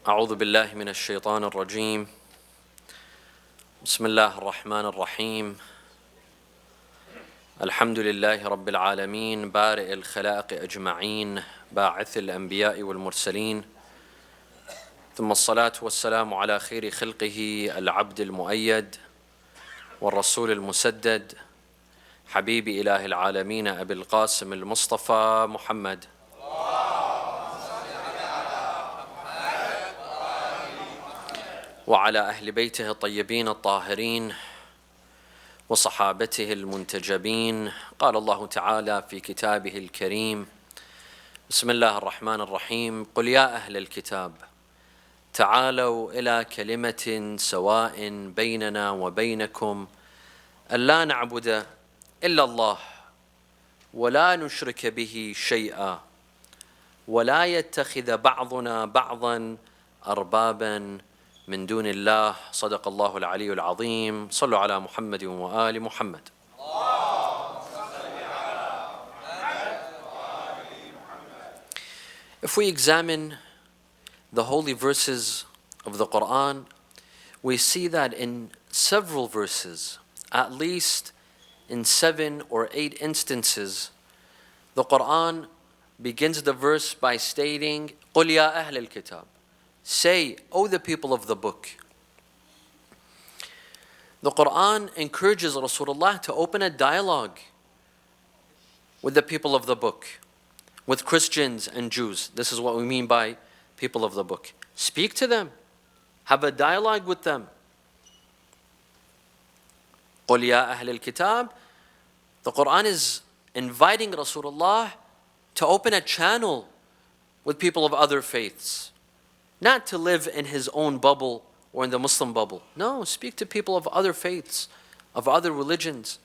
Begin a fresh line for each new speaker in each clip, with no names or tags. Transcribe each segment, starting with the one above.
أعوذ بالله من الشيطان الرجيم. بسم الله الرحمن الرحيم. الحمد لله رب العالمين بارئ الخلائق أجمعين باعث الأنبياء والمرسلين، ثم الصلاة والسلام على خير خلقه العبد المؤيد والرسول المسدد، حبيب إله العالمين أبي القاسم المصطفى محمد. وعلى أهل بيته الطيبين الطاهرين وصحابته المنتجبين. قال الله تعالى في كتابه الكريم: بسم الله الرحمن الرحيم. قل يا أهل الكتاب تعالوا إلى كلمة سواء بيننا وبينكم ألا نعبد إلا الله ولا نشرك به شيئا ولا يتخذ بعضنا بعضا أربابا من دون الله. صدق الله العلي العظيم. صلوا على محمد وآل محمد. If we examine the holy verses of the Quran, we see that in several verses, at least in 7 or 8 instances, the Quran begins the verse by stating, قُلْ يَا أَهْلَ الْكِتَابِ. Say, O the people of the book. The Quran encourages Rasulullah to open a dialogue with the people of the book, with Christians and Jews. This is what we mean by people of the book. Speak to them. Have a dialogue with them. قُلْ يَا أَهْلَ الْكِتَابِ. The Quran is inviting Rasulullah to open a channel with people of other faiths. Not to live in his own bubble or in the Muslim bubble. No, speak to people of other faiths, of other religions.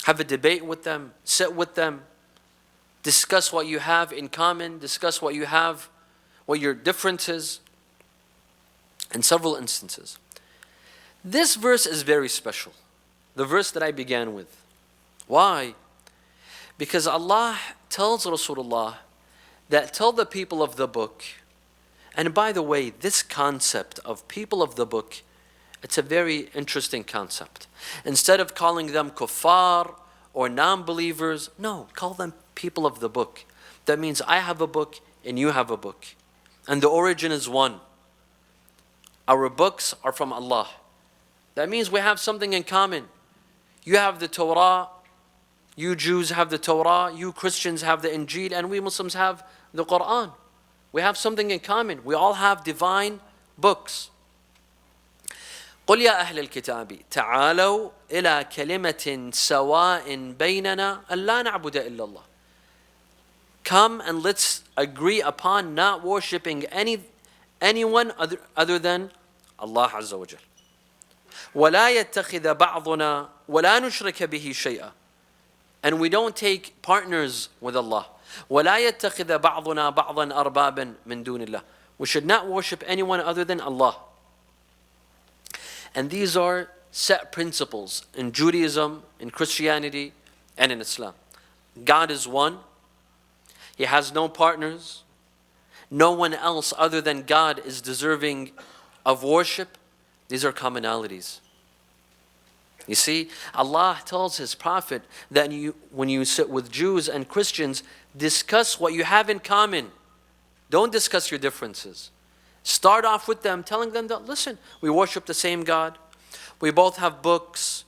Have a debate with them, sit with them, discuss what you have in common, discuss what you have, what your differences, in several instances. This verse is very special, the verse that I began with. Why? Because Allah tells Rasulullah that tell the people of the book. And by the way, this concept of people of the book, it's a very interesting concept. Instead of calling them kuffar or non-believers, no, call them people of the book. That means I have a book and you have a book. And the origin is one. Our books are from Allah. That means we have something in common. You have the Torah, you Jews have the Torah, you Christians have the Injil, and we Muslims have the Quran. We have something in common. We all have divine books. قُلْ يَا أَهْلَ الْكِتَابِ تَعَالَوْا إِلَى كَلِمَةٍ سَوَاءٍ بَيْنَنَا أَلَّا نَعْبُدَ إِلَّا اللَّهِ. Come and let's agree upon not worshipping anyone other than Allah Azza wa Jal. وَلَا يَتَّخِذَ بَعْضُنَا وَلَا نُشْرِكَ بِهِ شَيْئًا. And we don't take partners with Allah. وَلَا يَتَّخِذَ بَعْضُنَا بَعْضًا أَرْبَابًا مِن دُونِ اللَّهِ. We should not worship anyone other than Allah. And these are set principles in Judaism, in Christianity, and in Islam. God is one. He has no partners. No one else other than God is deserving of worship. These are commonalities. You see, Allah tells His Prophet that when you sit with Jews and Christians, discuss what you have in common. Don't discuss your differences. Start off with them, telling them that, listen, we worship the same God. We both have books.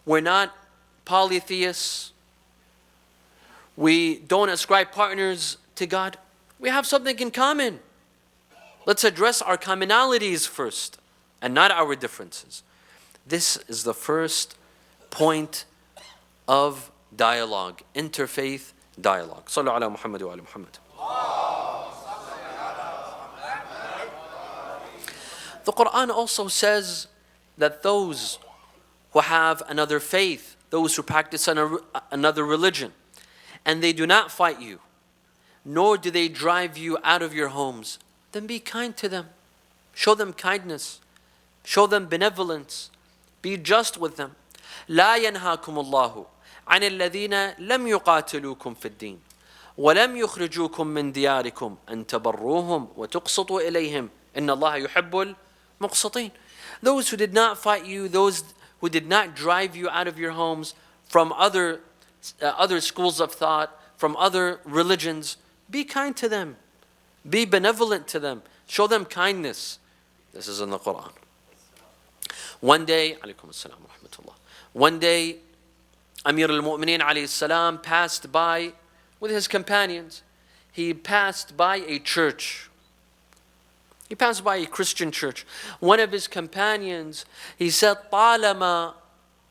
We're not polytheists. We don't ascribe partners to God. We have something in common. Let's address our commonalities first and not our differences. This is the first point of dialogue, interfaith dialogue. Sallu ala Muhammad wa ala Muhammad. The Quran also says that those who have another faith, those who practice another religion, and they do not fight you, nor do they drive you out of your homes, then be kind to them. Show them kindness. Show them benevolence. Be just with them. لا ينهاكم الله عن الذين لم يقاتلوكم في الدين وَلَمْ يُخْرِجُوكُم مِّن دِيَارِكُمْ أَن تَبَرُّوهُم وَتُقْسِطُوا إِلَيْهِمْ إِنَّ اللَّهَ يُحِبُّ الْمُقْسِطِينَ. Those who did not fight you, those who did not drive you out of your homes from other schools of thought, from other religions, be kind to them. Be benevolent to them. Show them kindness. This is in the Quran. One day, alaykum as-salam wa rahmatullah. One day, Amir al-Mu'mineen alayhi salam passed by with his companions. He passed by a church. He passed by a Christian church. One of his companions, he said, طالما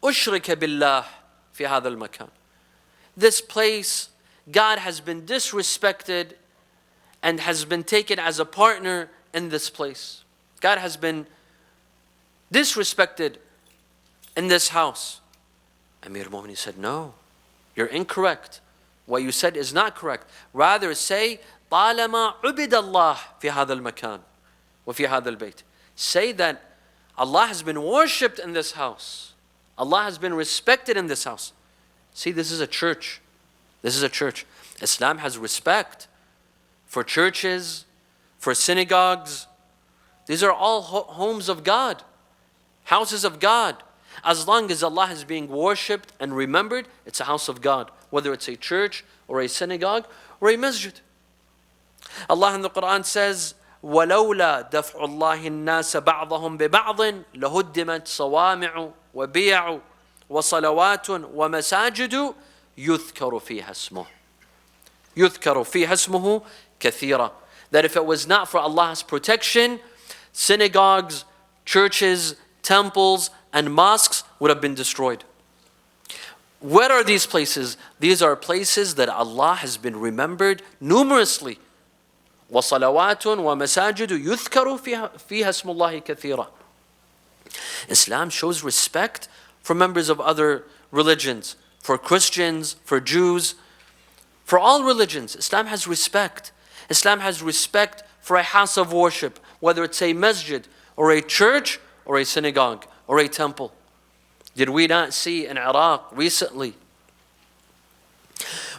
أشرك بالله في هذا المكان. This place, God has been disrespected and has been taken as a partner in this place. God has been disrespected in this house. Amir al-Mu'mineen said, no, you're incorrect. What you said is not correct. Rather say, طالما عبد الله في هذا المكان وفي هذا البيت. Say that Allah has been worshipped in this house. Allah has been respected in this house. See, this is a church. This is a church. Islam has respect for churches, for synagogues. These are all homes of God, houses of God. As long as Allah is being worshipped and remembered, it's a house of God. Whether it's a church or a synagogue or a masjid. Allah in the Quran says, وَلَوْلَا دَفْعُ اللَّهِ النَّاسَ بَعْضَهُمْ بِبَعْضٍ لَهُدِّمَتْ صَوَامِعُ وَبِيَعُ وَصَلَوَاتٌ وَمَسَاجِدُ يُذْكَرُ فِيهَا اسْمُهُ. يُذْكَرُ فِيهَا اسْمُهُ كَثِيرًا. That if it was not for Allah's protection, synagogues, churches, temples, and mosques would have been destroyed. What are these places? These are places that Allah has been remembered numerously. وَصَلَوَاتٌ وَمَسَاجِدُ يُذْكَرُ فِيهَا اسْمُ اللَّهِ كَثِيرًا. Islam shows respect for members of other religions, for Christians, for Jews, for all religions. Islam has respect. Islam has respect for a house of worship, whether it's a masjid or a church or a synagogue or a temple. Did we not see in Iraq recently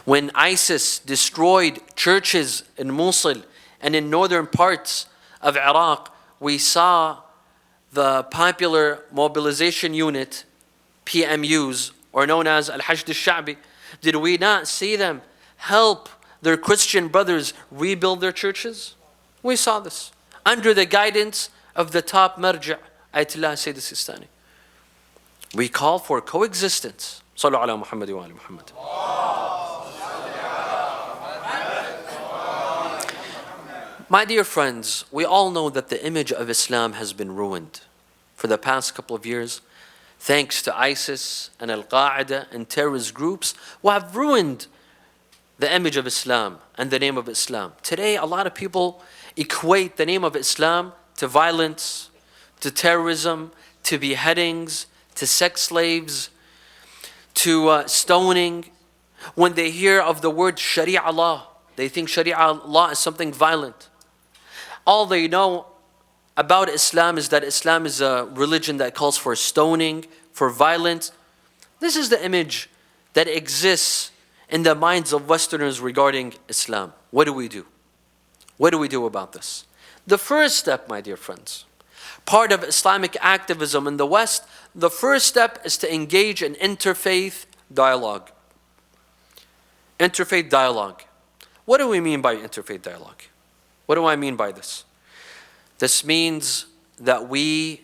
when ISIS destroyed churches in Mosul and in northern parts of Iraq? We saw the Popular Mobilization Unit, PMUs, or known as Al-Hashd al-Sha'bi. Did we not see them help their Christian brothers rebuild their churches? We saw this under the guidance of the top marja', Ayatollah Sayyid al-Sistani. We call for coexistence. Sallu ala Muhammad wa ali Muhammad. My dear friends, we all know that the image of Islam has been ruined for the past couple of years, thanks to ISIS and Al-Qaeda and terrorist groups who have ruined the image of Islam and the name of Islam. Today, a lot of people equate the name of Islam to violence, to terrorism, to beheadings, to sex slaves, to stoning. When they hear of the word Sharia law, they think Sharia law is something violent. All they know about Islam is that Islam is a religion that calls for stoning, for violence. This is the image that exists in the minds of Westerners regarding Islam. What do we do? What do we do about this? The first step, my dear friends, part of Islamic activism in the West, the first step is to engage in interfaith dialogue. Interfaith dialogue. What do we mean by interfaith dialogue? What do I mean by this? This means that we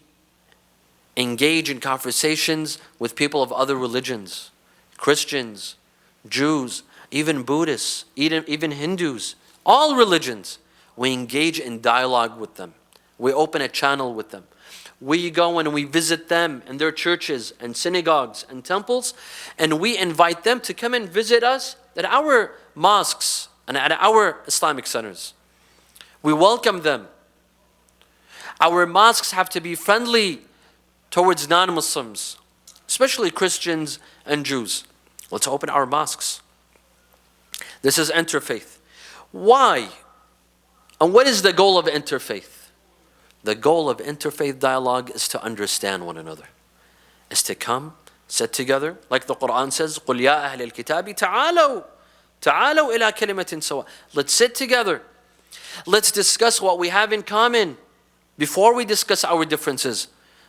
engage in conversations with people of other religions, Christians, Jews, even Buddhists, even Hindus, all religions. We engage in dialogue with them. We open a channel with them. We go and we visit them in their churches and synagogues and temples, and we invite them to come and visit us at our mosques and at our Islamic centers. We welcome them. Our mosques have to be friendly towards non-Muslims, especially Christians and Jews. Let's open our mosques. This is interfaith. Why? And what is the goal of interfaith? The goal of interfaith dialogue is to understand one another, is to come, sit together, like the Quran says, قُلْ يَا أَهْلَ الْكِتَابِ تَعَالَوْا تعالوا إلى كلمة سواء. Let's sit together. Let's discuss what we have in common. Before we discuss our differences,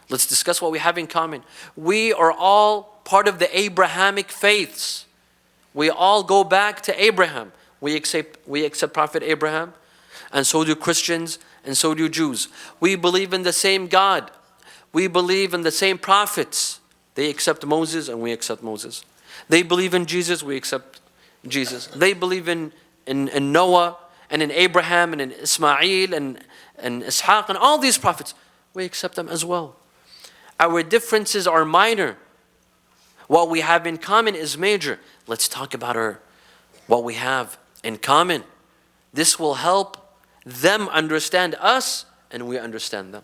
let's discuss what we have in common. We are all part of the Abrahamic faiths. We all go back to Abraham. We accept Prophet Abraham, and so do Christians, and so do Jews. We believe in the same God. We believe in the same prophets. They accept Moses, and we accept Moses. They believe in Jesus, we accept Jesus. They believe in Noah, and in Abraham, and in Ismail, and Ishaq, and all these prophets. We accept them as well. Our differences are minor. What we have in common is major. Let's talk about what we have in common. This will help them understand us, and we understand them.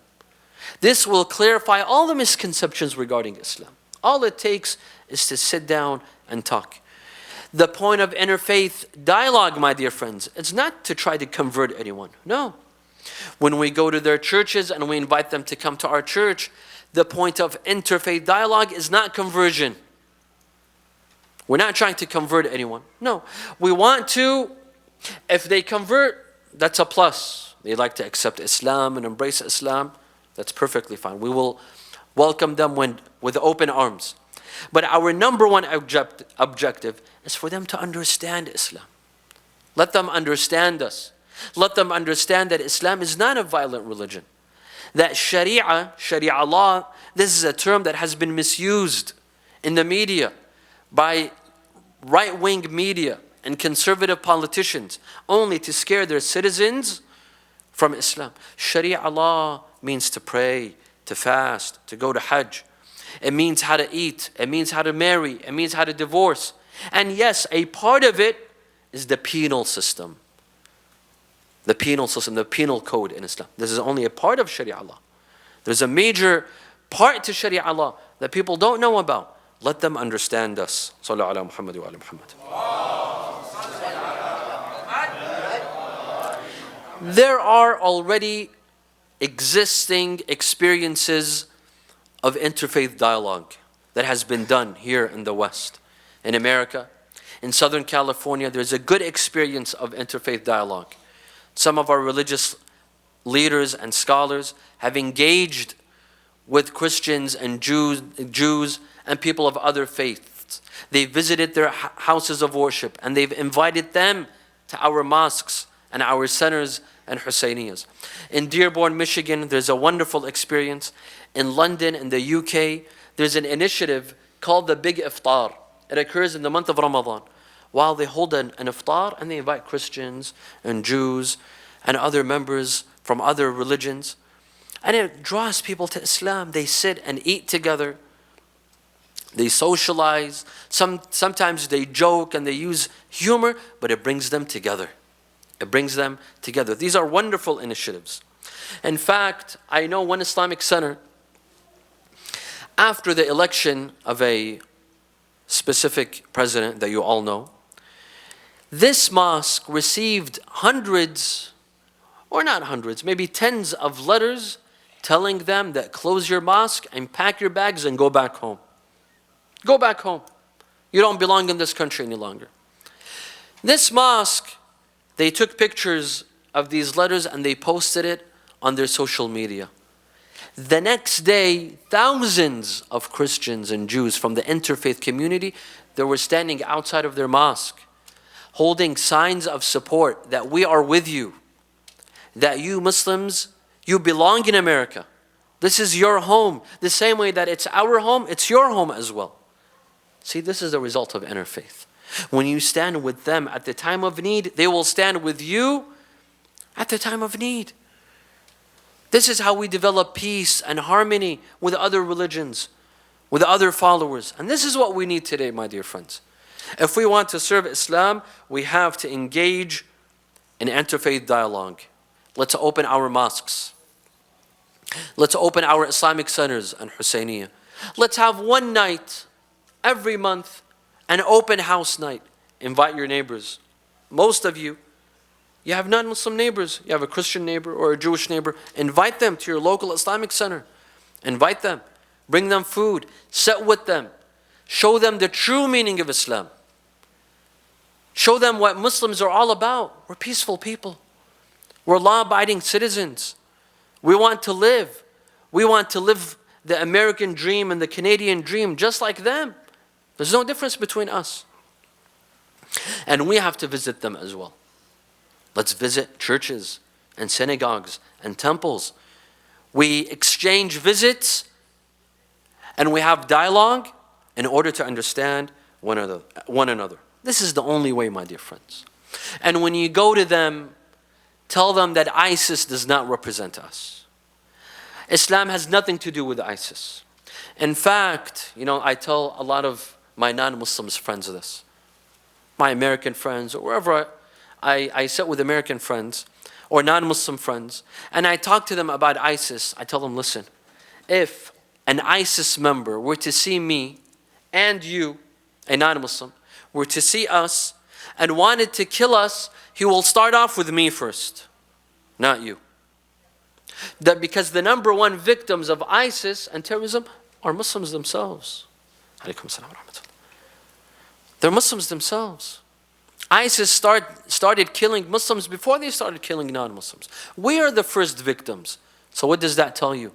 This will clarify all the misconceptions regarding Islam. All it takes is to sit down and talk. The point of interfaith dialogue, my dear friends, it's not to try to convert anyone. No. When we go to their churches and we invite them to come to our church, the point of interfaith dialogue is not conversion. We're not trying to convert anyone. No. We want to, if they convert, that's a plus. They like to accept Islam and embrace Islam, that's perfectly fine. We will welcome them with open arms. But our number one objective is for them to understand Islam. Let them understand us. Let them understand that Islam is not a violent religion. That Sharia law, this is a term that has been misused in the media by right-wing media and conservative politicians only to scare their citizens from Islam. Sharia law means to pray, to fast, to go to Hajj. It means how to eat. It means how to marry. It means how to divorce. And yes, a part of it is the penal system. The penal system, the penal code in Islam. This is only a part of Sharia law. There's a major part to Sharia law that people don't know about. Let them understand us. Sallu ala Muhammad wa ala Muhammad. There are already existing experiences of interfaith dialogue that has been done here in the West. In America, in Southern California, there's a good experience of interfaith dialogue. Some of our religious leaders and scholars have engaged with Christians and Jews and people of other faiths. They visited their houses of worship and they've invited them to our mosques and our centers and Husayniyas. In Dearborn, Michigan, there's a wonderful experience. In London, in the UK, there's an initiative called the Big Iftar. It occurs in the month of Ramadan. While they hold an iftar and they invite Christians and Jews and other members from other religions. And it draws people to Islam. They sit and eat together. They socialize. Sometimes they joke and they use humor, but it brings them together. It brings them together. These are wonderful initiatives. In fact, I know one Islamic center, after the election of a specific president that you all know, this mosque received hundreds, or not hundreds, maybe tens of letters telling them that close your mosque and pack your bags and go back home. Go back home. You don't belong in this country any longer. This mosque, they took pictures of these letters and they posted it on their social media. The next day, thousands of Christians and Jews from the interfaith community, they were standing outside of their mosque, holding signs of support that we are with you, that you Muslims, you belong in America. This is your home. The same way that it's our home, it's your home as well. See, this is the result of interfaith. When you stand with them at the time of need, they will stand with you at the time of need. This is how we develop peace and harmony with other religions, with other followers. And this is what we need today, my dear friends. If we want to serve Islam, we have to engage in interfaith dialogue. Let's open our mosques. Let's open our Islamic centers and Husayniyah. Let's have one night every month, an open house night. Invite your neighbors. Most of you have non-Muslim neighbors. You have a Christian neighbor or a Jewish neighbor. Invite them to your local Islamic center. Invite them. Bring them food. Sit with them. Show them the true meaning of Islam. Show them what Muslims are all about. We're peaceful people. We're law-abiding citizens. We want to live. We want to live the American dream and the Canadian dream just like them. There's no difference between us. And we have to visit them as well. Let's visit churches and synagogues and temples. We exchange visits and we have dialogue in order to understand one another. This is the only way, my dear friends. And when you go to them, tell them that ISIS does not represent us. Islam has nothing to do with ISIS. In fact, I tell a lot of my non-Muslims friends this. My American friends, or wherever I sit with American friends, or non-Muslim friends, and I talk to them about ISIS, I tell them, listen, if an ISIS member were to see me and you, a non-Muslim, were to see us and wanted to kill us, he will start off with me first, not you. That because the number one victims of ISIS and terrorism are Muslims themselves. They're Muslims themselves. ISIS started killing Muslims before they started killing non-Muslims. We are the first victims. So what does that tell you?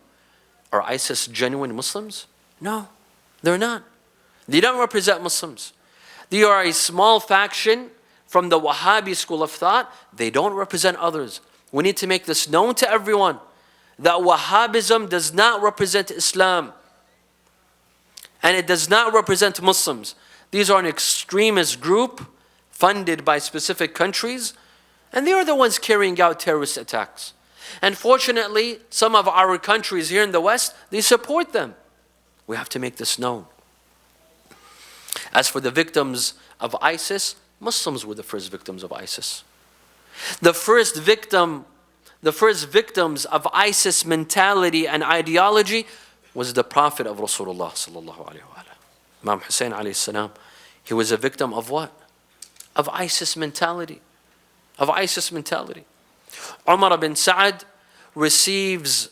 Are ISIS genuine Muslims? No, they're not. They don't represent Muslims. They are a small faction from the Wahhabi school of thought. They don't represent others. We need to make this known to everyone that Wahhabism does not represent Islam. And it does not represent Muslims. These are an extremist group funded by specific countries, and they are the ones carrying out terrorist attacks. And fortunately, some of our countries here in the West, they support them. We have to make this known. As for the victims of ISIS, Muslims were the first victims of ISIS. The first victims of ISIS mentality and ideology was the Prophet of Rasulullah sallallahu alaihi wasallam. Imam Hussein alayhi salam, he was a victim of what? Of ISIS mentality. Of ISIS mentality. Umar bin Sa'ad receives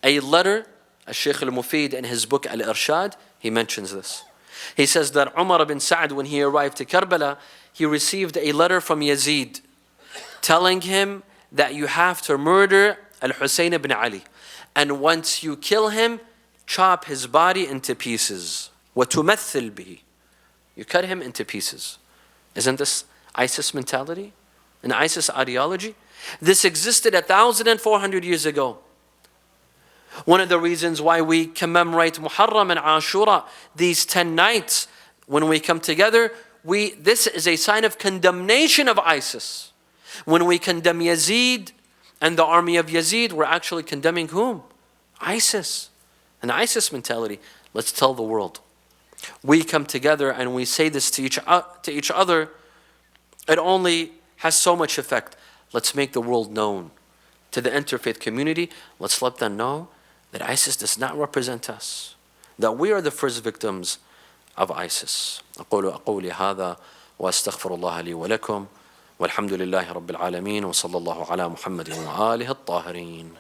a letter, Shaykh al-Mufid in his book Al-Irshad, he mentions this. He says that Umar bin Sa'ad, when he arrived to Karbala, he received a letter from Yazid telling him that you have to murder Al-Husayn ibn Ali. And once you kill him, chop his body into pieces. وَتُمَثِّلْ بِهِ. You cut him into pieces. Isn't this ISIS mentality? An ISIS ideology? This existed 1,400 years ago. One of the reasons why we commemorate Muharram and Ashura, these 10 nights, when we come together, this is a sign of condemnation of ISIS. When we condemn Yazid and the army of Yazid, we're actually condemning whom? ISIS. An ISIS mentality. Let's tell the world. We come together and we say this to each other. It only has so much effect. Let's make the world known. To the interfaith community, let's let them know that ISIS does not represent us. That we are the first victims of ISIS. أقول قولي هذا وأستغفر الله لي ولكم والحمد لله رب العالمين وصلى الله على محمد وآله الطاهرين.